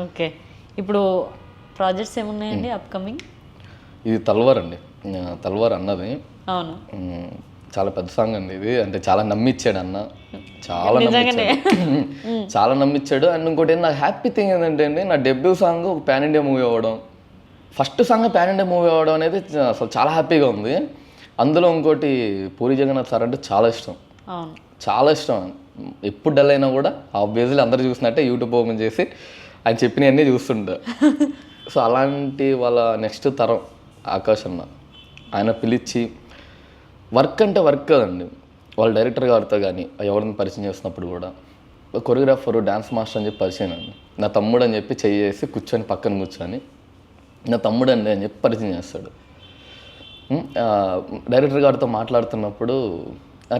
Okay. ఇప్పుడు projects ఏమున్నాయండి upcoming? ఇది తల్వార్ అండి. తల్వార్ అన్నది అవును. చాలా పెద్ద సాంగ్ అండి ఇది. అంటే చాలా నమ్మిచ్చాడు అన్న, చాలా చాలా నమ్మిచ్చాడు. అండ్ ఇంకోటి నాకు హ్యాపీ థింగ్ ఏంటంటే అండి, నా డెబ్యూ సాంగ్ ఒక పాన్ ఇండియా మూవీ అవ్వడం, first song pan India movie అవ్వడం అనేది అసలు చాలా హ్యాపీగా ఉంది. అందులో ఇంకోటి పూరి జగన్నాథ్ సార్ అంటే చాలా ఇష్టం, చాలా ఇష్టం. ఎప్పుడు డల్ అయినా కూడా ఆబ్వియస్లీ అందరు చూసినట్టే యూట్యూబ్ ఓపెన్ చేసి ఆయన చెప్పినవన్నీ చూస్తుంటా. సో అలాంటి వాళ్ళ నెక్స్ట్ తరం ఆకాష్ అన్న, ఆయన పిలిచి వర్క్ అంటే వర్క్ కదండి, వాళ్ళ డైరెక్టర్ గారితో కానీ ఎవరిని పరిచయం చేస్తున్నప్పుడు కూడా కొరియోగ్రాఫరు డ్యాన్స్ మాస్టర్ అని చెప్పి పరిచయం అండి. నా తమ్ముడు అని చెప్పి చేసి కూర్చొని పక్కన కూర్చొని నా తమ్ముడు అండి అని చెప్పి పరిచయం చేస్తాడు. డైరెక్టర్ గారితో మాట్లాడుతున్నప్పుడు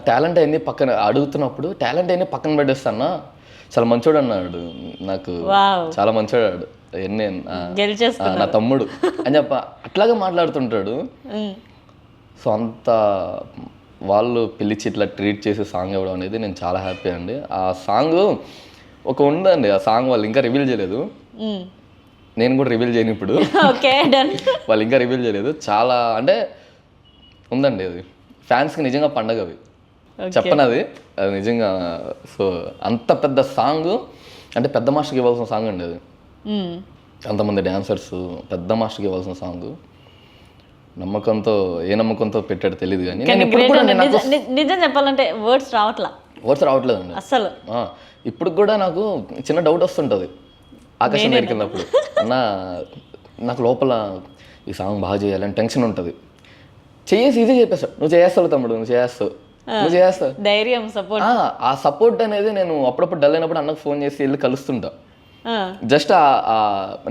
టాలెంట్ అయింది పక్కన అడుగుతున్నప్పుడు టాలెంట్ అయింది పక్కన పెట్టేస్తానా, చాలా మంచోడు అన్నాడు. నాకు చాలా మంచోడాడు, నా తమ్ముడు అని చెప్ప అట్లాగే మాట్లాడుతుంటాడు. సో అంత వాళ్ళు పిలిచి ఇట్లా ట్రీట్ చేసి సాంగ్ ఇవ్వడం అనేది నేను చాలా హ్యాపీ అండి. ఆ సాంగ్ ఒక ఉందండి, ఆ సాంగ్ వాళ్ళు ఇంకా రివీల్ చేయలేదు, నేను కూడా రివీల్ చేయను ఇప్పుడు. వాళ్ళు ఇంకా రివీల్ చేయలేదు. చాలా అంటే ఉందండి, అది ఫ్యాన్స్కి నిజంగా పండగ, అవి చెప్పనది అది నిజంగా. సో అంత పెద్ద సాంగ్ అంటే పెద్ద మాస్టర్కి ఇవ్వాల్సిన సాంగ్ అండి అది. అంతమంది డాన్సర్స్ పెద్ద మాస్టర్కి ఇవ్వాల్సిన సాంగ్. నమ్మకంతో ఏ నమ్మకంతో పెట్టాడు తెలియదు కానీ నిజం చెప్పాలంటే వర్డ్స్ రావట్లేదండి అసలు. ఇప్పుడు కూడా నాకు చిన్న డౌట్ వస్తుంటుంది ఆకాశం దగ్గరికి వెళ్ళినప్పుడు, అన్న నాకు లోపల ఈ సాంగ్ బాగా చేయాలని టెన్షన్ ఉంటుంది. చేసి ఈజీ చెప్పేస్తాడు, నువ్వు చేస్తావు తమ్ముడు, నువ్వు చేస్తావు ధైర్యం, సపోర్ట్. ఆ సపోర్ట్ అనేది నేను అప్పుడప్పుడు డల్ అయినప్పుడు అన్నకు ఫోన్ చేసి వెళ్ళి కలుస్తుంటా. జస్ట్ ఆ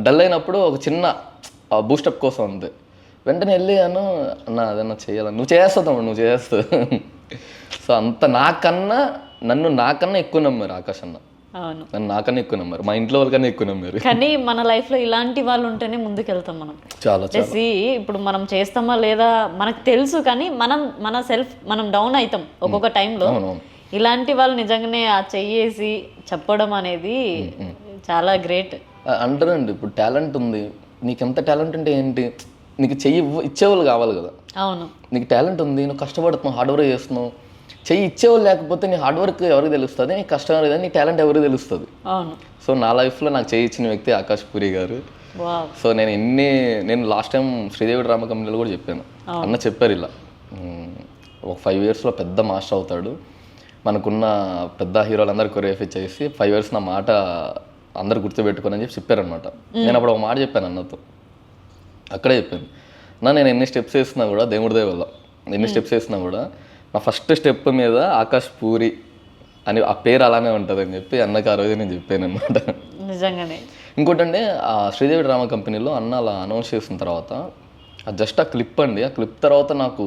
డల్ అయినప్పుడు ఒక చిన్న బూస్టప్ కోసం అంతే. వెంటనే వెళ్ళి అన్న అదన్నా చేయాలని, నువ్వు చేస్తావు తమ్ముడు, నువ్వు చేస్తావు. సో అంత నన్ను నాకన్నా ఎక్కువ నమ్మారు ఆకాష్ అన్న. నన్ను నాకన్నా ఎక్కువ నమ్మారు, మా ఇంట్లో వాళ్ళకన్నా ఎక్కువ నమ్మారు. కానీ మన లైఫ్లో ఇలాంటి వాళ్ళు ఉంటేనే ముందుకెళ్తాం మనం. చాలా ఇప్పుడు మనం చేస్తామా లేదా మనకు తెలుసు, కానీ మనం డౌన్ అవుతాం ఒక్కొక్క టైంలో. ఇలాంటి వాళ్ళు నిజంగానే ఆ చెయ్యేసి చెప్పడం అనేది చాలా గ్రేట్. అంటారండి, ఇప్పుడు టాలెంట్ ఉంది, నీకు ఎంత టాలెంట్ ఉంటే ఏంటి, నీకు చెయ్యి ఇచ్చేవాళ్ళు కావాలి కదా. అవును, నీకు టాలెంట్ ఉంది, నువ్వు కష్టపడుతున్నావు, హార్డ్ వర్క్ చేస్తున్నావు, చెయ్యి ఇచ్చేవాళ్ళు లేకపోతే నీ హార్డ్ వర్క్ ఎవరికి తెలుస్తుంది, నీ కష్టం ఎవరికి, నీ టాలెంట్ ఎవరికి తెలుస్తుంది. సో నా లైఫ్లో నాకు చెయ్యి ఇచ్చిన వ్యక్తి ఆకాష్ పూరి గారు. సో నేను లాస్ట్ టైం శ్రీదేవి డ్రామా కంపెనీలో కూడా చెప్పాను, అన్న చెప్పారు ఇలా ఒక 5 yearsలో పెద్ద మాస్టర్ అవుతాడు, మనకున్న పెద్ద హీరోలందరూ కొరియోగ్రఫీ చేసి 5 years నా మాట అందరు గుర్తుపెట్టుకోని అని చెప్పారనమాట. నేను అప్పుడు ఒక మాట చెప్పాను అన్నతో, అక్కడే చెప్పాను, నేను ఎన్ని స్టెప్స్ వేసినా కూడా దేవుడి వల్ల ఎన్ని స్టెప్స్ వేసినా కూడా నా ఫస్ట్ స్టెప్ మీద ఆకాష్ పూరి అని ఆ పేరు అలానే ఉంటుంది అని చెప్పి అన్నకి ఆ రోజు నేను చెప్పాను అనమాట. నిజంగానే. ఇంకోటండి, ఆ శ్రీదేవి డ్రామా కంపెనీలో అన్న అలా అనౌన్స్ చేసిన తర్వాత జస్ట్ ఆ క్లిప్ అండి, ఆ క్లిప్ తర్వాత నాకు